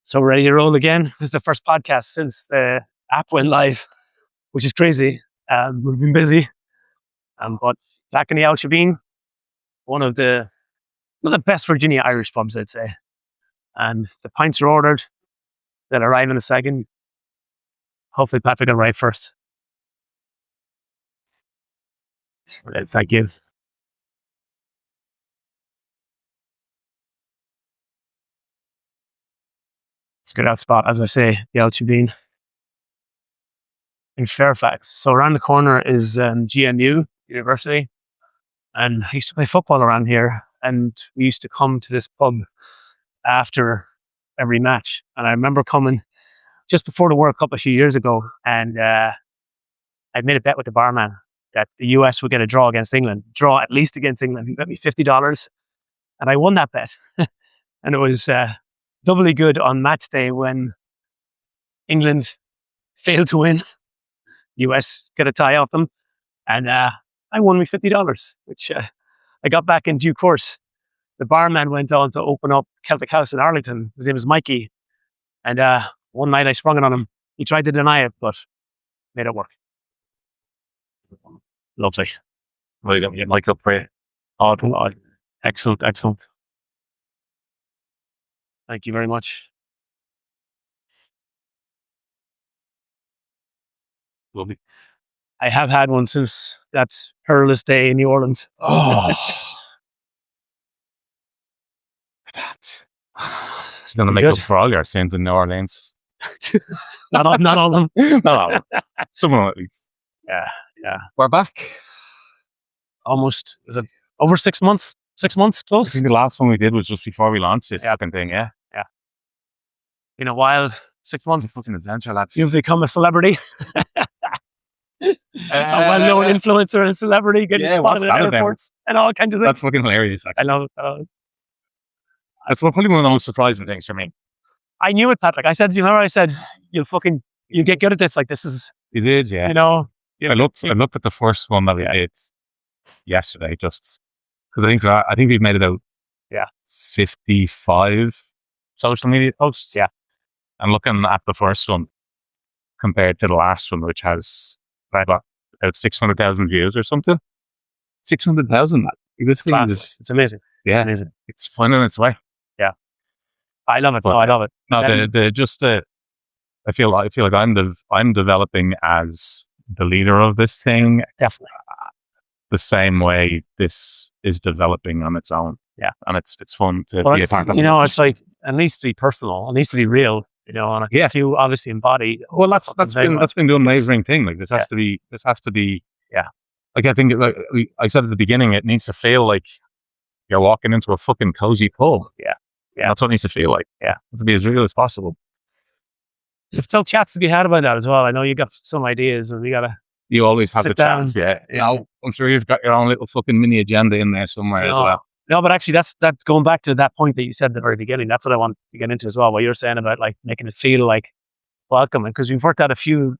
So we're ready to roll again. This is the first podcast since the app went live, which is crazy. We've been busy, but back in the Alshabeen, one of the best Virginia Irish pubs, I'd say. And the pints are ordered. They'll arrive in a second. Hopefully Patrick will arrive first. Right, thank you. It's a good out spot, as I say, the Alshabeen in Fairfax. So around the corner is GNU University. And I used to play football around here. And we used to come to this pub after every match. And I remember coming just before the World Cup a few years ago. And I'd made a bet with the barman that the US would get a draw against England. Draw at least against England. He bet me $50. And I won that bet. And it was doubly good on match day when England failed to win. US get a tie off them. And I won me $50, which I got back in due course. The barman went on to open up Celtic House in Arlington. His name is Mikey. And one night I sprung it on him. He tried to deny it, but made it work. Lovely. Well, you got me mic up for you. Odd. Excellent. Thank you very much. Lovely. I have had one since that perilous day in New Orleans. Oh. That. It's going to make up for all your sins in New Orleans. Not all of them. Not all of them. Some of them at least. Yeah. We're back. Almost. Was it over 6 months? 6 months I close? think the last one we did was just before we launched this fucking thing, yeah. In a while, 6 months. Fucking adventure, lads. You've become a celebrity. A well-known influencer and celebrity getting spotted at airports and all kinds of things. That's fucking hilarious. Actually. I love it. That's probably one of the most surprising things for me. I knew it, Patrick. I said, I said, you'll get good at this. Like, this is... You did, yeah. You know? I looked at the first one that we did yesterday, just because I think we've made it out 55 social media posts. Yeah. And looking at the first one compared to the last one, which has about 600,000 views or something. 600,000. It's amazing. Yeah. It's amazing. It's finding its way. Yeah. I love it. But, I love it. No, I feel like I'm developing as the leader of this thing. Definitely. The same way this is developing on its own. Yeah. And it's fun to be a part of. It's like, it needs to be personal. It needs to be real, and you obviously embody. Well, that's been the amazing thing. Like this has to be, like I think, like I said at the beginning, it needs to feel like you're walking into a fucking cozy pub. Yeah. That's what it needs to feel like. Yeah. It has to be as real as possible. There's still chats to be had about that as well. I know you got some ideas and you always have the chats. Yeah. I'm sure you've got your own little fucking mini agenda in there somewhere as well. No, but actually that's going back to that point that you said at the very beginning. That's what I want to get into as well. What you're saying about like making it feel like welcome. And because we've worked out a few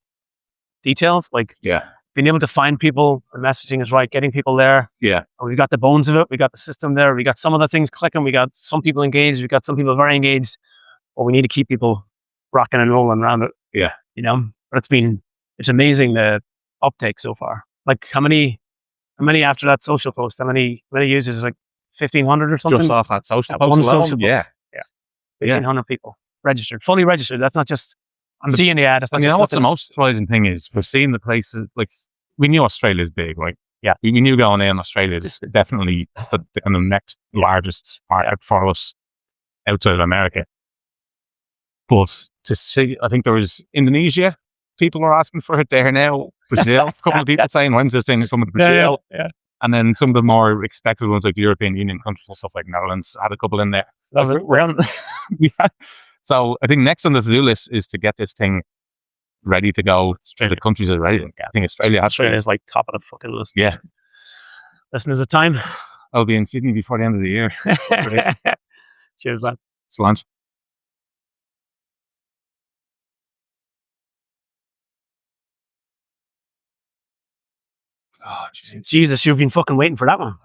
details, like being able to find people, the messaging is right, getting people there. Yeah. And we got the bones of it. We got the system there. We got some of the things clicking. We got some people engaged. We got some people very engaged. But we need to keep people rocking and rolling around it. Yeah. But it's amazing the uptake so far. Like how many after that social post, how many users? Like 1,500 or something? Just off that social post one alone? social post. Yeah. 1,500 people registered, fully registered. That's not just seeing the ad. You know what's the most surprising thing is we're seeing the places, like we knew Australia's big, right? Yeah. We knew going in Australia is definitely the next largest market for us outside of America. But to see, I think there was Indonesia, people are asking for it there now. Brazil, a couple of people saying, when's this thing coming to Brazil? Yeah. And then some of the more expected ones, like the European Union countries and stuff like Netherlands, had a couple in there. So I think next on the to-do list is to get this thing ready to go. The countries that are ready. Yeah. I think Australia is like top of the fucking list. Yeah. Listen, there's a time. I'll be in Sydney before the end of the year. Cheers, lad. Slant. Oh, Jesus, you've been fucking waiting for that one.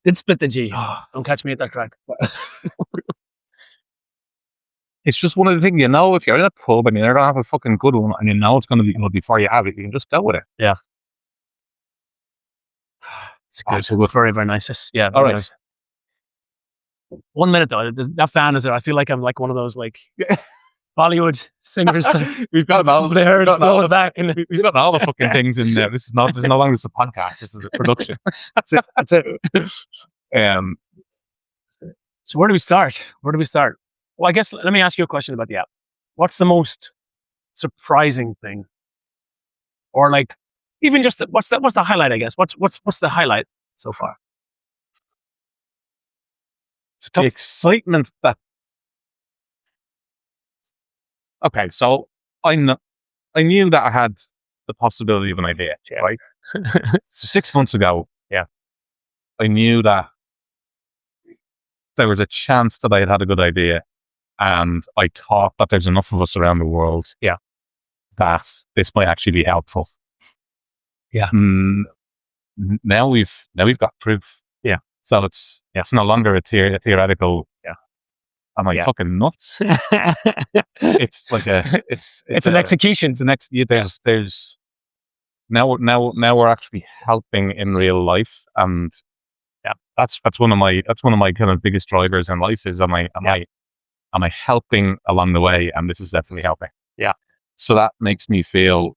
Did split the G. Don't catch me at that crack. it's just one of the things, if you're in a pub and you're going to have a fucking good one and it's going to be good before you have it, you can just go with it. Yeah. It's good. It's very, very nice. Yeah. All right. Nice. 1 minute though. That fan is there. I feel like I'm like one of those like Bollywood singers. We've got all there. We've got all the fucking things in there. This is no longer just a podcast. This is a production. That's it. So where do we start? Well, I guess let me ask you a question about the app. What's the most surprising thing, or like even just what's the highlight? I guess what's the highlight so far? It's the excitement that. Okay, so I knew that I had the possibility of an idea, right? So 6 months ago, I knew that there was a chance that I had a good idea, and I thought that there's enough of us around the world, that this might actually be helpful. Yeah. Now we've got proof. Yeah. So it's no longer a theoretical. Yeah. Am I fucking nuts? It's like it's an execution. It's an there's now we're actually helping in real life, and that's one of my kind of biggest drivers in life is am I helping along the way, and this is definitely helping. Yeah. So that makes me feel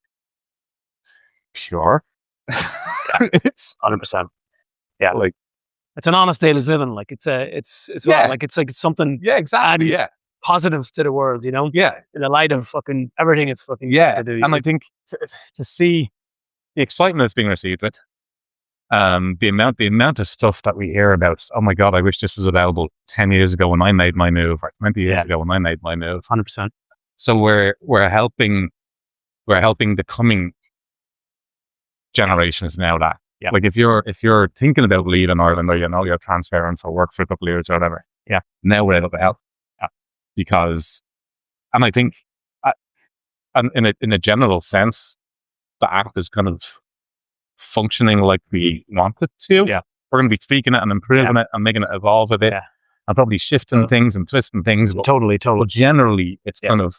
pure. It's 100%. Yeah. Like it's an honest daily living. Like it's something. Yeah, exactly. Positive to the world, Yeah. In the light of fucking everything it's fucking to do. And I think to see the excitement that's being received with, the amount of stuff that we hear about. Oh my God, I wish this was available 10 years ago when I made my move, or 20 years ago when I made my move. 100%. So we're helping the coming generations now that. Yeah. Like if you're thinking about leaving Ireland, or you're transferring for work for a couple of years or whatever, now we're able to help. Because, and I think, in a general sense, the app is kind of functioning like we want it to. Yeah, we're going to be tweaking it and improving it and making it evolve a bit, and probably shifting things and twisting things. Totally. But generally, it's kind of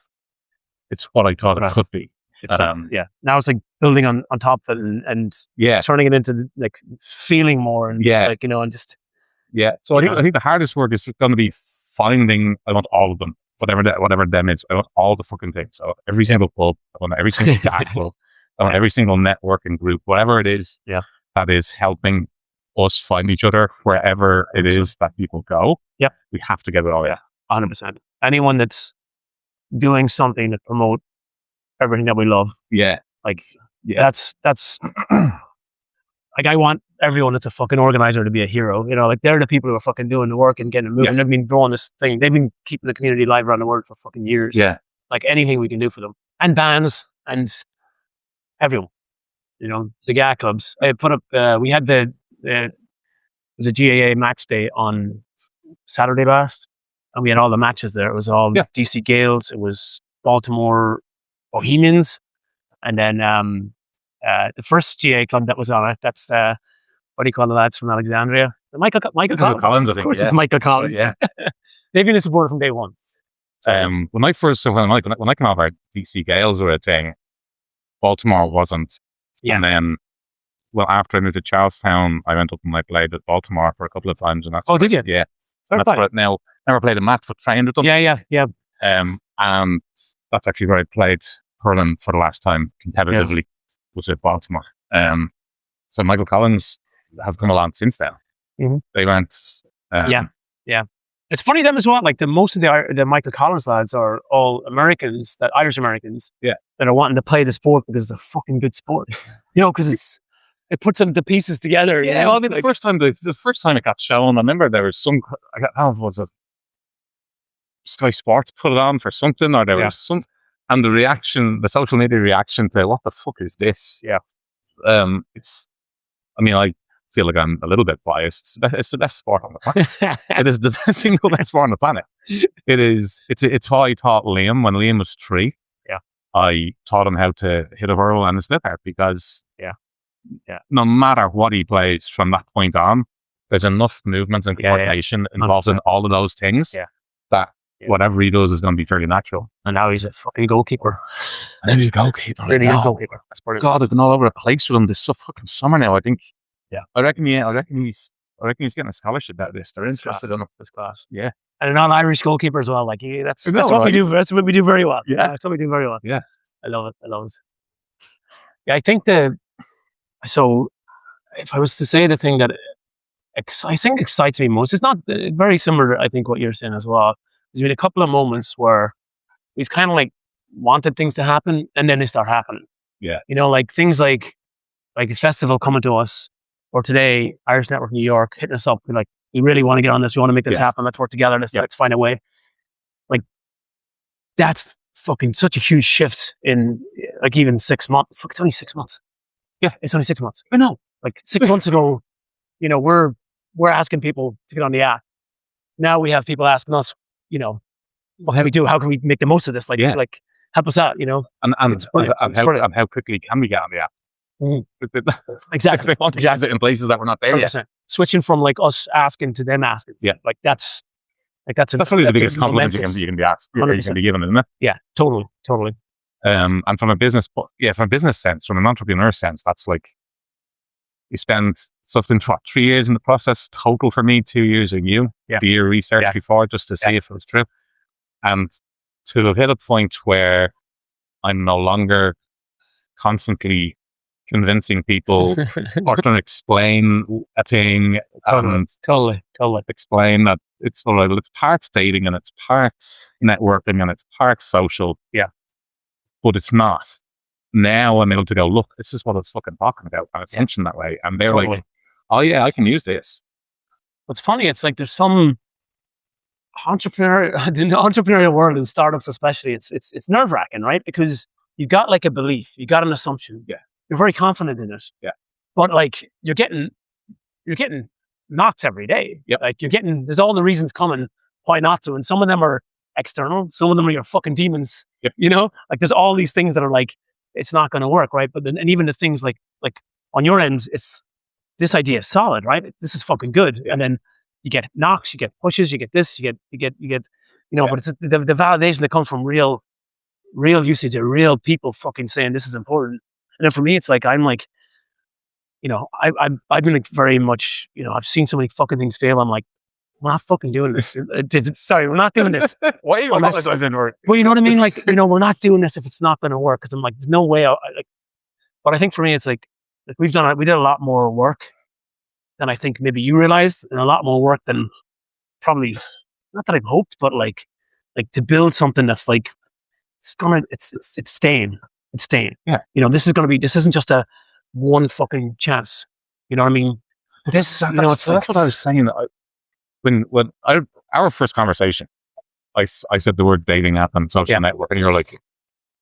it's what I thought it could be. It's now it's like building on top of it and turning it into like feeling more and just like and just So I think the hardest work is going to be finding. I want all of them, whatever them is. I want all the fucking things. So every single club, I want every single chat club, I want every single networking group, whatever it is that is helping us find each other wherever it is that people go. Yeah, we have to get it all. 100%. Anyone that's doing something to promote everything that we love. That's like I want everyone that's a fucking organizer to be a hero. Like they're the people who are fucking doing the work and getting it moving. They've been growing this thing. They've been keeping the community alive around the world for fucking years. Yeah. Like anything we can do for them. And bands and everyone. The GA clubs. I put up we had it was a GAA match day on Saturday last, and we had all the matches there. It was all DC Gales, it was Baltimore Bohemians, and then the first GA club that was on it, that's what do you call the lads from Alexandria? Michael Collins, I think. Of course, it's Michael Collins. Yeah. They've been a supporter from day one. When I came over, DC Gales were a thing. Baltimore wasn't. Yeah. And then, after I moved to Charlestown, I went up and I played at Baltimore for a couple of times, and that's did you? Yeah. That's what now. Never played a match, but trained with them. Yeah. And that's actually where I played hurling for the last time competitively. Was at Baltimore. So Michael Collins have come along since then. Mm-hmm. They went. Yeah. It's funny them as well. Like most of the Michael Collins lads are all Americans, Irish Americans. Yeah. That are wanting to play the sport because it's a fucking good sport. Because it puts the pieces together. Yeah. Well, I mean, the first time it got shown, I remember there was some. Was it Sky Sports put it on for something, or there was some. And the social media reaction to what the fuck is this? Yeah. I feel like I'm a little bit biased. It's the best sport on the planet. It is the single best sport on the planet. It is. It's how I taught Liam when Liam was 3. Yeah. I taught him how to hit a hurl and a slip out because no matter what he plays from that point on, there's enough movements and coordination involved in all of those things that whatever he does is going to be fairly natural. And now he's a fucking goalkeeper. And he's a goalkeeper. Really good goalkeeper. That's brilliant. God, I've been all over the place with him this fucking summer now. I think. Yeah. I reckon he's getting a scholarship out of this. They're interested in him. That's class. Yeah. And an all-Irish goalkeeper as well. Like that's No, what we right? do. That's what we do very well. Yeah. That's what we do very well. Yeah. I love it. Yeah, I think so if I was to say the thing that I think excites me most, it's not very similar to, I think, what you're saying as well. There's been a couple of moments where we've kind of like wanted things to happen and then they start happening. Yeah. You know, like things like a festival coming to us, or today, Irish Network New York hitting us up. We're like, we really want to get on this. We want to make this happen. Let's work together. Let's find a way. Like, that's fucking such a huge shift in like even 6 months. Fuck, it's only 6 months. Yeah. It's only 6 months. I know. Like 6 months ago, you know, we're asking people to get on the app. Now we have people asking us, you know, what can we do? How can we make the most of this? Like help us out, you know? And how quickly can we get on the app? Exactly. They want to use it in places that we're not there 100%. yet. Switching from like us asking to them asking. Yeah. Like that's probably the biggest compliment you can be asked. You can be given, isn't it? Yeah, totally. And from a business sense, from an entrepreneur sense, that's like you spend something 3 years in the process total for me, 2 years of you, the year research before just to see if it was true. And to have hit a point where I'm no longer constantly convincing people or trying to explain a thing Totally. explain that it's parts dating and it's parts networking and it's parts social. Yeah. But it's not. Now I'm able to go, look, this is what it's fucking talking about. And it's mentioned that way. And they're like, oh yeah, I can use this. What's funny, it's like there's some the entrepreneurial world and startups especially, it's nerve-wracking, right? Because you got like a belief, you got an assumption. Yeah. You're very confident in it. Yeah. But like you're getting knocks every day. Yep. Like there's all the reasons coming why not to. And some of them are external, some of them are your fucking demons. Yep. You know? Like there's all these things that are like, it's not gonna work, right? But then and even the things like on your end, it's this idea is solid, right? This is fucking good. Yeah. And then you get knocks, you get pushes, you get this, you get you know, but it's the validation that comes from real usage of real people fucking saying this is important. And then for me, it's like, I'm like, you know, I've been like very much, you know, I've seen so many fucking things fail. I'm like, we're not fucking doing this. Sorry, we're not doing this. Why are you apologizing for it? Well, you know what I mean? Like, you know, we're not doing this if it's not going to work. Because I'm like, there's no way. But I think for me, it's like we did a lot more work than I think maybe you realized, and a lot more work than probably, not that I've hoped, but like to build something that's like, it's staying. It's staying. Yeah. You know, this isn't just a one fucking chance. You know what I mean? That's what I was saying. When our first conversation, I said the word dating app and social network, and you're like,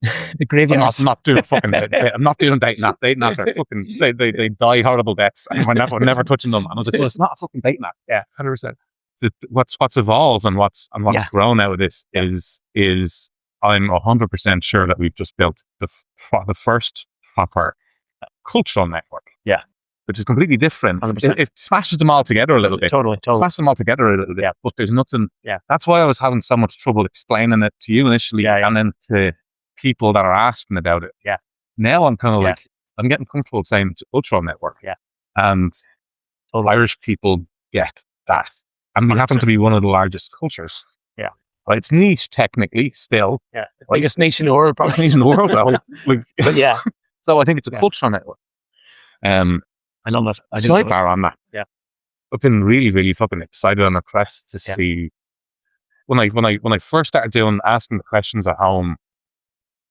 the graveyard. I'm not doing fucking. I'm not doing dating app. Dating apps are fucking. They die horrible deaths, and we're never touching them. And I was like, well, it's not a fucking dating app. Yeah, 100%. What's evolved and what's grown out of this is I'm 100% sure that we've just built the first proper cultural network. Yeah. Which is completely different. It smashes them all together a little bit. Totally. Smashes them all together a little bit. Yeah. But there's nothing. Yeah. That's why I was having so much trouble explaining it to you initially, and then to people that are asking about it. Yeah. Now I'm kind of like, I'm getting comfortable saying it's a cultural network. Yeah. And Irish people get that. And we 100%. Happen to be one of the largest cultures. Yeah. Well, it's niche technically still. Yeah. Biggest nation in the world, probably. Biggest nation in the world, though. But yeah. So I think it's a cultural network. I love that. Sidebar on that. Yeah. I've been really, really fucking excited and impressed to see when I first started asking the questions at home.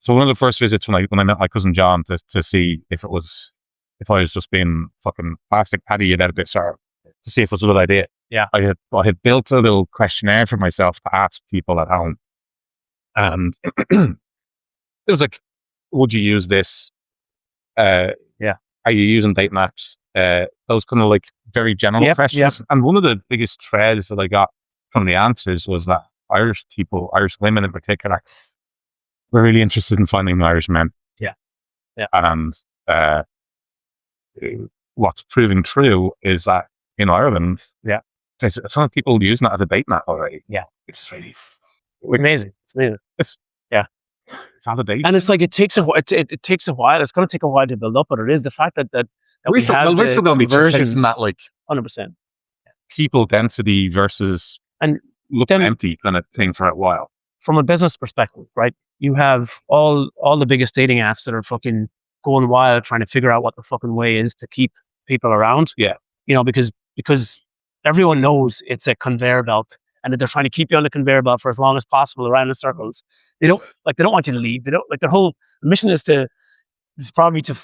So one of the first visits when I met my cousin John to see if I was just being fucking plastic patty about this or to see if it was a good idea. Yeah. I had built a little questionnaire for myself to ask people at home. And it was like, would you use this? Are you using dating apps? Those kind of like very general questions. Yep. And one of the biggest threads that I got from the answers was that Irish people, Irish women in particular, were really interested in finding Irish men. Yeah. Yeah. And what's proving true is that in Ireland, there's a ton of people using that as a dating app already. Yeah. Which is really Amazing. It's amazing. Validation. And it's like, it takes a while. It takes a while. It's going to take a while to build up, but it is the fact that we're still going to be chasing that, like, 100%. people density versus And look then, empty kind of thing for a while. From a business perspective, right? You have all the biggest dating apps that are fucking going wild trying to figure out what the fucking way is to keep people around. Yeah. You know, because everyone knows it's a conveyor belt, and that they're trying to keep you on the conveyor belt for as long as possible around in circles. They don't want you to leave. They don't, like, their whole mission is probably to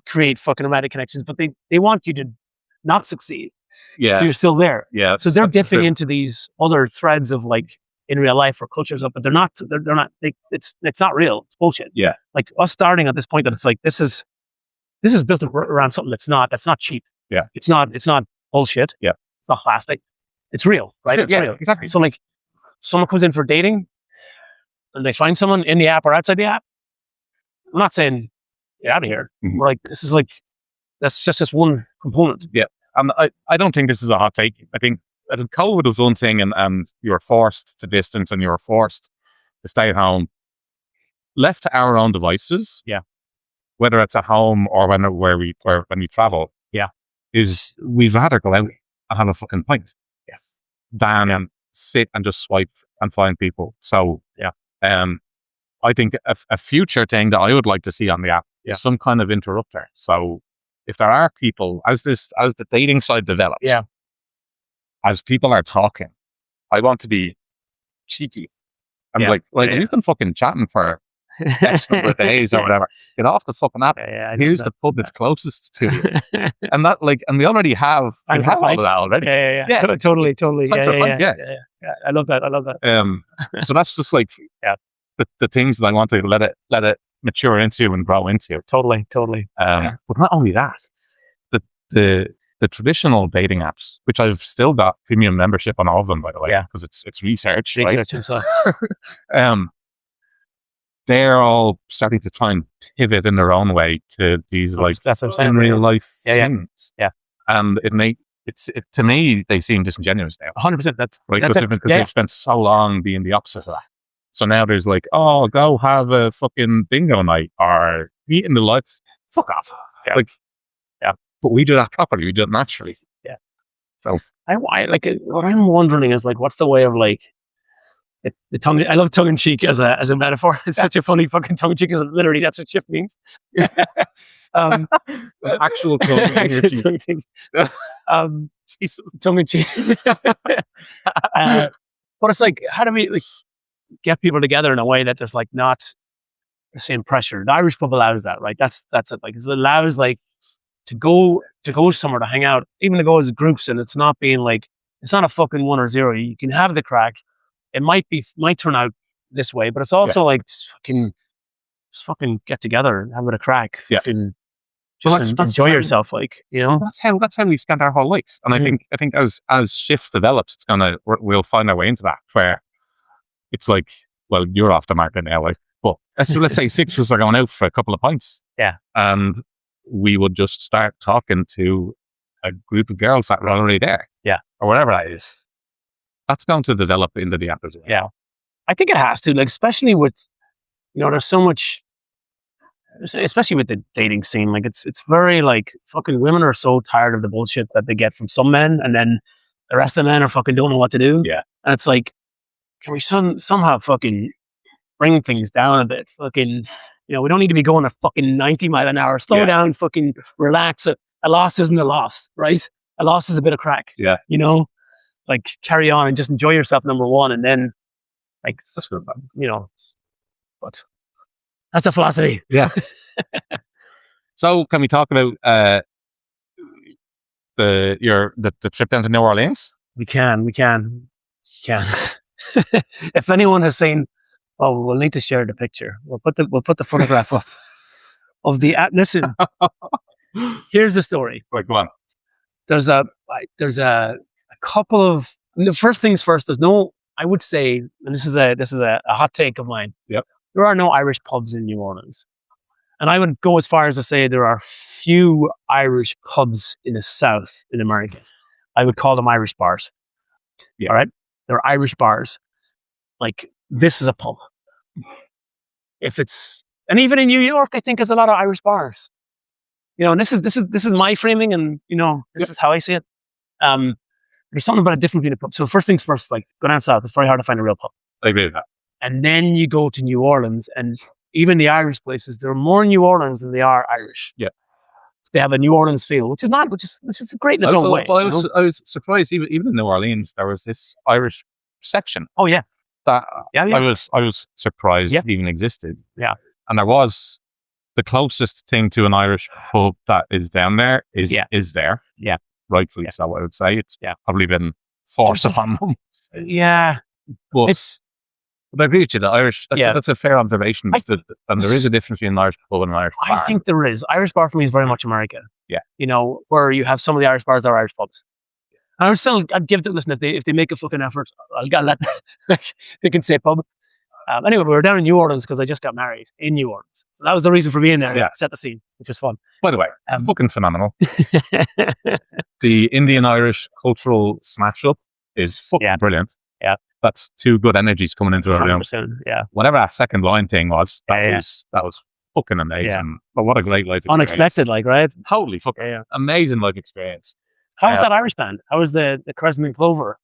create fucking romantic connections, but they want you to not succeed. Yeah. So you're still there. Yeah. So they're dipping into these other threads of, like, in real life or cultures, but they're not. It's not real. It's bullshit. Yeah. Like, us starting at this point, that it's like, this is built around something that's not cheap. Yeah. It's not bullshit. Yeah. It's not plastic. It's real, right? It's real. Exactly. So, like, someone comes in for dating and they find someone in the app or outside the app. I'm not saying get out of here. Mm-hmm. We're like, that's just this one component. Yeah. And I don't think this is a hot take. I think COVID was one thing, and you were forced to distance and you were forced to stay at home. Left to our own devices, yeah, whether it's at home or when we travel, yeah, is we'd rather go out and have a fucking pint, yes, than sit and just swipe and find people. So yeah, I think a future thing that I would like to see on the app is some kind of interrupter. So if there are people, as the dating side develops, yeah, as people are talking, I want to be cheeky. I'm like we've been fucking chatting for X number of days or whatever. Get off the fucking app. Here's the pub that's closest to you. And that, like, and we already have all of that already. Yeah. Totally. Yeah. I love that. So that's just like the things that I want to let it mature into and grow into. Totally. But not only that, the traditional dating apps, which I've still got premium membership on all of them, by the way, because it's research, right? And stuff. They're all starting to try and pivot in their own way to these, like, that's what I'm saying, in real life things. Yeah. And to me, they seem disingenuous now. 100%. That's because they've spent so long being the opposite of that. So now there's like, oh, go have a fucking bingo night or meet in the lights. Fuck off. Yeah. Like, but we do that properly. We do it naturally. Yeah. So I like what I'm wondering is, like, what's the way of, like, the tongue? I love tongue in cheek as a metaphor. It's such a funny fucking tongue in cheek, because literally that's what shift means. Actual tongue in cheek. Tongue in cheek. But it's like, how do we, like, get people together in a way that there's, like, not the same pressure? The Irish pub allows that, right? That's it. Like, it allows, like, to go somewhere to hang out, even to go as groups, and it's not being like, it's not a fucking 1 or 0. You can have the crack. It might turn out this way, but it's also like, just fucking get together and have a bit of crack. Yeah. Just enjoy yourself, like, you know. That's how we spent our whole life. And I think as shift develops, we'll find our way into that, where it's like, well, you're off the market now, like, but let's say 6 of us are going out for a couple of pints. Yeah. And we would just start talking to a group of girls that were already there. Yeah. Or whatever that is. That's going to develop into the app as well. Yeah. I think it has to, like, especially with, you know, there's so much, especially with the dating scene, like, it's very, like, fucking women are so tired of the bullshit that they get from some men, and then the rest of the men are fucking don't know what to do. Yeah. And it's like, can we somehow fucking bring things down a bit? Fucking, you know, we don't need to be going at fucking 90 miles an hour. Slow down, fucking relax. A loss isn't a loss, right? A loss is a bit of crack. Yeah. You know, like, carry on and just enjoy yourself, number one. And then, like, that's good, you know, but that's the philosophy. Yeah. So can we talk about the trip down to New Orleans? We can. If anyone has seen, we'll need to share the picture. We'll put the photograph up of the listen. Here's the story. Right, go on. There's a couple of, the first things first. There's no, I would say, and this is a hot take of mine. Yep. There are no Irish pubs in New Orleans, and I would go as far as to say there are few Irish pubs in the South in America. I would call them Irish bars. Yeah. All right, they're Irish bars. Like, this is a pub. And even in New York, I think there's a lot of Irish bars. And this is my framing, and this is how I see it. There's something about a different kind of pub. So first things first, like going down south, it's very hard to find a real pub. I agree with that. And then you go to New Orleans, and even the Irish places, there are more New Orleans than they are Irish. Yeah. They have a New Orleans feel, which is great in its own way. Well, I was surprised, even in New Orleans, there was this Irish section. Oh yeah. That Yeah. I was surprised even existed. Yeah. And there was the closest thing to an Irish pub that is down there is there. Yeah. Rightfully so, I would say. It's probably been forced upon them. Yeah. But I agree with you, the Irish, that's a fair observation. And there is a difference between an Irish pub and an Irish bar. I think there is. Irish bar for me is very much American. Yeah. Where you have some of the Irish bars that are Irish pubs. And I'd give it, listen, if they make a fucking effort, I'll let they can say pub. Anyway, we were down in New Orleans because I just got married in New Orleans. So that was the reason for being there. Yeah. Set the scene, which was fun. By the way, fucking phenomenal. The Indian-Irish cultural smash-up is fucking brilliant. Yeah. That's two good energies coming into our room. Yeah. Whatever that second line thing was, that was fucking amazing. Yeah. But what a great life experience. Unexpected, right? Totally fucking amazing life experience. How was that Irish band? How was the Crescent and Clover?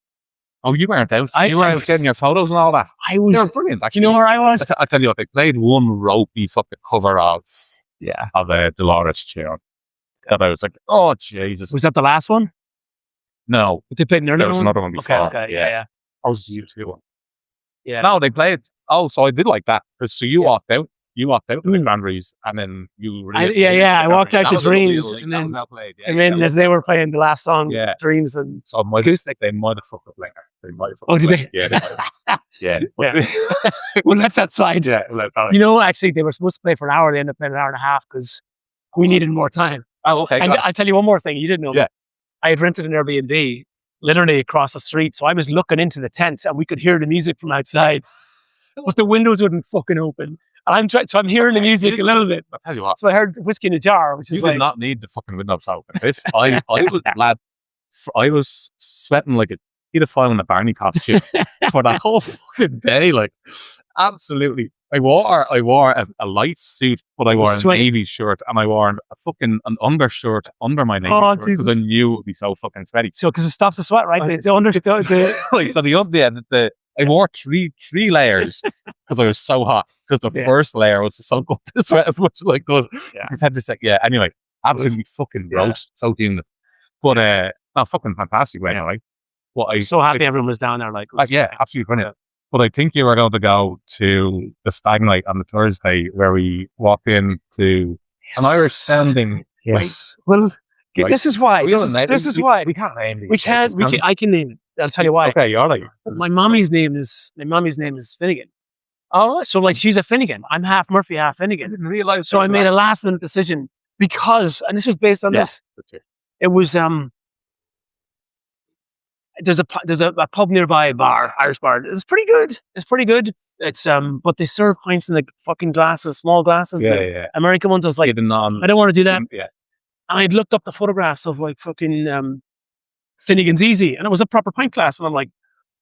Oh, you weren't out. You weren't getting your photos and all that. I was. They were brilliant, actually. Do you know where I was? I tell you what, they played one ropey fucking cover of a Dolores tune. That I was like, oh, Jesus. Was that the last one? No. They played an earlier one? There was another one before. Okay, yeah. That was the U2 one. Yeah. No, they played. Oh, so I did like that. So you walked out. You walked out to the Cranberries, and then you... I walked out to Dreams. And then as they were playing the last song, Dreams and Acoustic. They might have fucked up later. Did they? Yeah, they might have. We'll let that slide. Yeah, we'll let that. Actually, they were supposed to play for an hour. They ended up playing an hour and a half because we needed more time. Oh, okay. And I'll tell you one more thing. You didn't know. Yeah. I had rented an Airbnb literally across the street. So I was looking into the tent and we could hear the music from outside. But the windows wouldn't fucking open. And I'm hearing the music a little bit. I'll tell you what. So I heard Whiskey in a Jar, which is you did not need the fucking windows open. I was sweating like a pedophile in a Barney costume for that whole fucking day. Like, absolutely. I wore a light suit, but I wore a navy shirt, and I wore an undershirt under my navy shirt because I knew it would be so fucking sweaty. So, because it stops the sweat, right? I wore three layers because I was so hot. Because the first layer was to soak up the sweat as much as I could. Anyway, absolutely fucking gross. So humid. But fucking fantastic way. Anyway, I'm so happy everyone was down there. Absolutely brilliant. But I think you were going to go to the Stag Night on the Thursday where we walked into an Irish sounding place. Well, this is why. This is why we can't name these. We can't. I can name it. I'll tell you why. Okay, you're like my mommy's name is Finnegan. Oh, so she's a Finnegan. I'm half Murphy, half Finnegan. I didn't realize. So I made a last minute decision because, and this was based on this. It was there's a pub nearby, Irish bar. It's pretty good. It's but they serve pints in the fucking glasses, small glasses. American ones. I was like, I don't want to do that. Yeah. And I'd looked up the photographs of like fucking Finnegan's Easy, and it was a proper pint glass, and I'm like,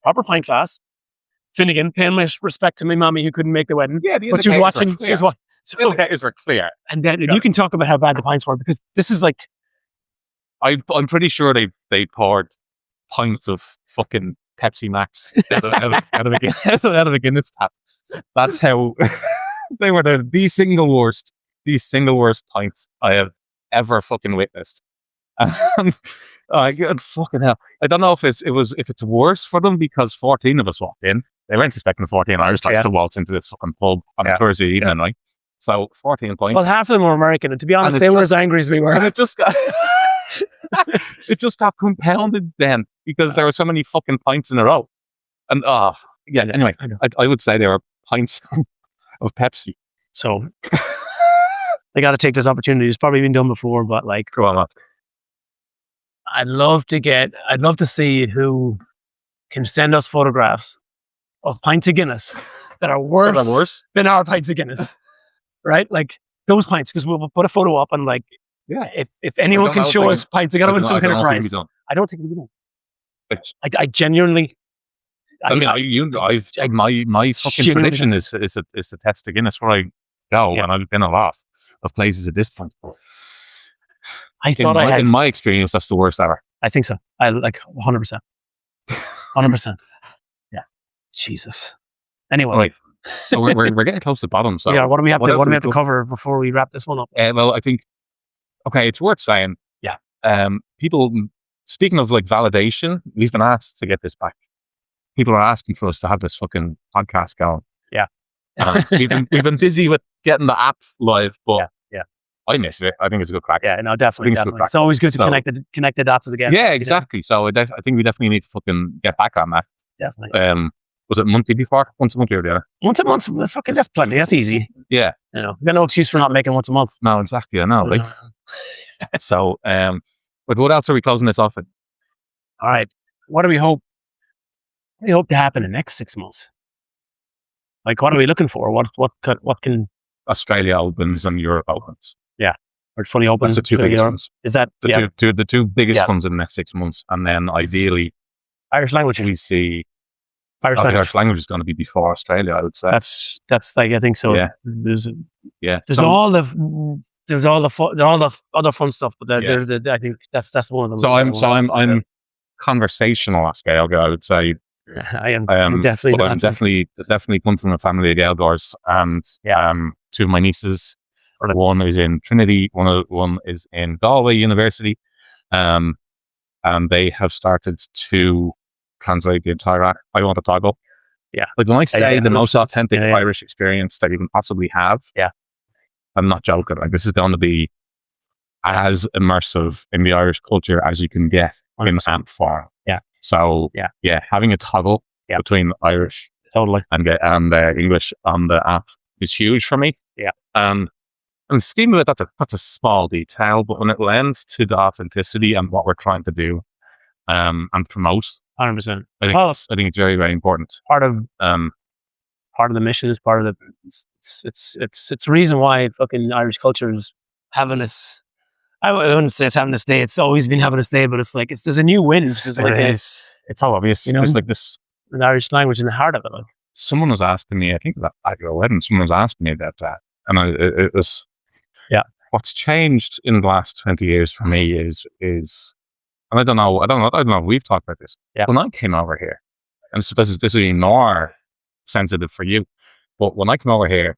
proper pint glass. Finnegan, paying my respect to my mommy who couldn't make the wedding, but she was watching. She was watching. So the indicators were clear, and then you can talk about how bad the pints were because this is like, I'm pretty sure they poured pints of fucking Pepsi Max out of a Guinness tap. That's how they were the single worst pints I have ever fucking witnessed. And fucking hell, I don't know if it's worse for them because 14 of us walked in. They weren't expecting 14 Irish guys to waltz into this fucking pub on a Thursday evening, right? So 14 points. Well, half of them were American, and to be honest, they were as angry as we were. And it just got compounded then because there were so many fucking pints in a row. And anyway, I would say they were pints of Pepsi. So I got to take this opportunity. It's probably been done before, but like, go on, Matt. I'd love to see who can send us photographs of pints of Guinness that are worse than our pints of Guinness, right? Like those pints, because we'll put a photo up and like, if anyone can show us pints, they got to win some kind of prize. I don't think it'll be done. I genuinely, I mean, my fucking tradition is to test the Guinness where I go, and I've been a lot of places at this point. I thought in my experience, that's the worst ever. I think so. I like 100%. 100%. Yeah. Jesus. Anyway. Right. So we're getting close to the bottom. So yeah, what do we have to cover before we wrap this one up? Well, I think it's worth saying. Yeah. People, speaking of like validation, we've been asked to get this back. People are asking for us to have this fucking podcast going. Yeah. We've been busy with getting the app live, but yeah. I missed it. I think it's a good crack. Yeah, no, definitely. It's always good to connect the dots again. Yeah, exactly. So I think we definitely need to fucking get back on that. Definitely. Was it monthly before? Once a month or the other? Once a month. Fucking, that's plenty. That's easy. Yeah. You know, we've got no excuse for not making once a month. No, exactly. I know. Like, so, but what else are we closing this off with? All right. What do we hope? What do you hope to happen in the next 6 months? Like, what are we looking for? What can Australia opens and Europe opens? Yeah, or fully open. That's the two biggest ones. Is that the two biggest ones in the next 6 months? And then ideally, Irish language. We see Irish language is going to be before Australia, I would say. That's like, I think so. Yeah. There's all the other fun stuff, but I think that's one of them. So I'm conversational as Gaeilge, I would say. I am definitely. But I'm definitely come from a family of Gaeilgeoirs, and two of my nieces. One is in Trinity. One is in Galway University, and they have started to translate the entire act. I want a toggle. Yeah, like when I say the most authentic Irish experience that you can possibly have. Yeah, I'm not joking. Like, this is going to be as immersive in the Irish culture as you can get 100%. In app form. Yeah. So having a toggle between Irish and English on the app is huge for me. Yeah. And scheme of it, that's a small detail, but when it lends to the authenticity and what we're trying to do and promote, 100%. I think it's very, very important. Part of the mission is part of the. It's the reason why fucking Irish culture is having this. I wouldn't say it's having this day. It's always been having this day, but it's like there's a new wind. It's all obvious. You know, there's like this an Irish language in the heart of it. Like. Someone was asking me, I think that at your wedding, someone was asking me about that, and it was what's changed in the last 20 years for me is, and I don't know if we've talked about this. Yeah. When I came over here, and so this is even more sensitive for you, but when I came over here,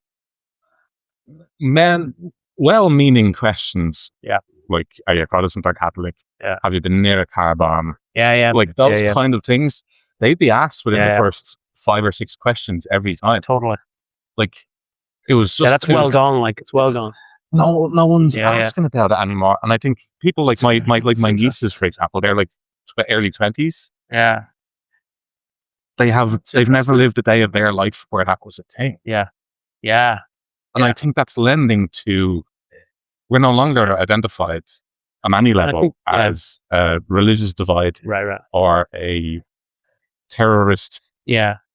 well-meaning questions. Yeah. Like, are you Protestant or Catholic? Yeah. Have you been near a car bomb? Yeah. Like those kind of things, they'd be asked within the first 5 or 6 questions every time. Totally. Like, it was just... that's well done. Like, it's well done. No one's asking about it anymore. And I think people like my nieces, for example, they're like early 20s. Yeah. They've never lived a day of their life where that was a thing. Yeah. Yeah. And I think that's lending to, we're no longer identified on any level as a religious divide or a terrorist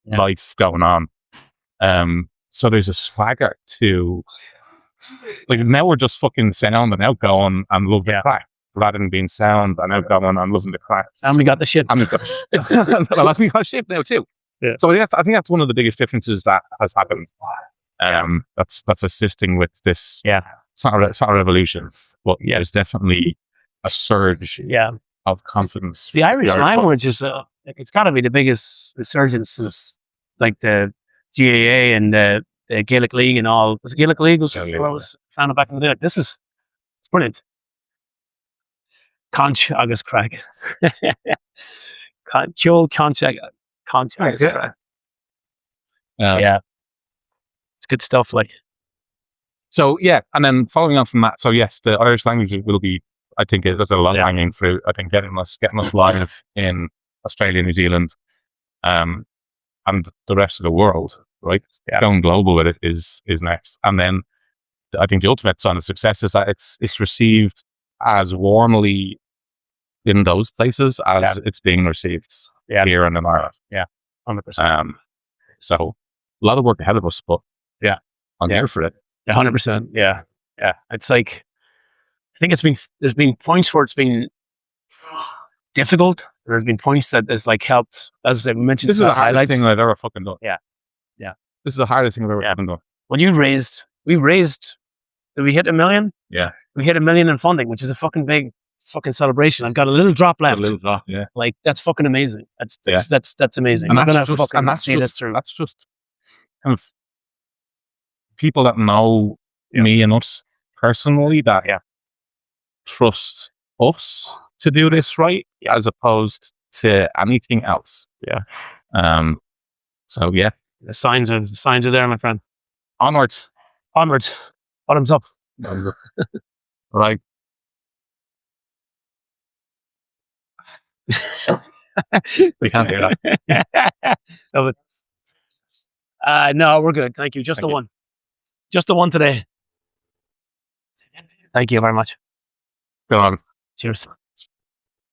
life going on. So there's a swagger to, like, now we're just fucking sound and outgoing and love the crack, rather than being sound and outgoing and loving the crack. And we got the shit. And we've got we got shit now too. Yeah. So I think that's one of the biggest differences that has happened. That's assisting with this. Yeah. It's not a revolution, but there's definitely a surge of confidence. The Irish language is it's got to be the biggest resurgence since like the GAA and the Gaelic League and all. Was it Gaelic League? Was founded back in the day. Like, it's brilliant. Conch agus Craic. Conch agus Craic. Yeah. It's good stuff, like. So, and then following on from that, so yes, the Irish language will be, I think, that's a long hanging fruit. I think getting us live in Australia, New Zealand, and the rest of the world, right? Yeah. Going global with it is next. And then I think the ultimate sign of success is that it's received as warmly in those places as it's being received here and in Ireland. Yeah, 100%. So a lot of work ahead of us, but I'm there for it. 100%. Yeah. It's like, I think there's been points where it's been difficult. There's been points that has like helped. As I said, we mentioned This is the hardest highlights. thing I've ever fucking done. Yeah. This is the hardest thing I've ever fucking done. When we raised, did we hit 1 million? Yeah. We hit 1 million in funding, which is a fucking big fucking celebration. I've got a little drop left. A little drop, yeah. Like, that's fucking amazing. That's amazing. And I'm that's gonna just, fucking and that's see just, this through. that's just kind of people that know me and us personally that trust us to do this right as opposed to anything else. Yeah. So yeah. The signs are there, my friend. Onwards. Bottoms up. Right. We can't hear that. So, no, we're good. Thank you. Just the one. Just the one today. Thank you very much. Go on. Cheers.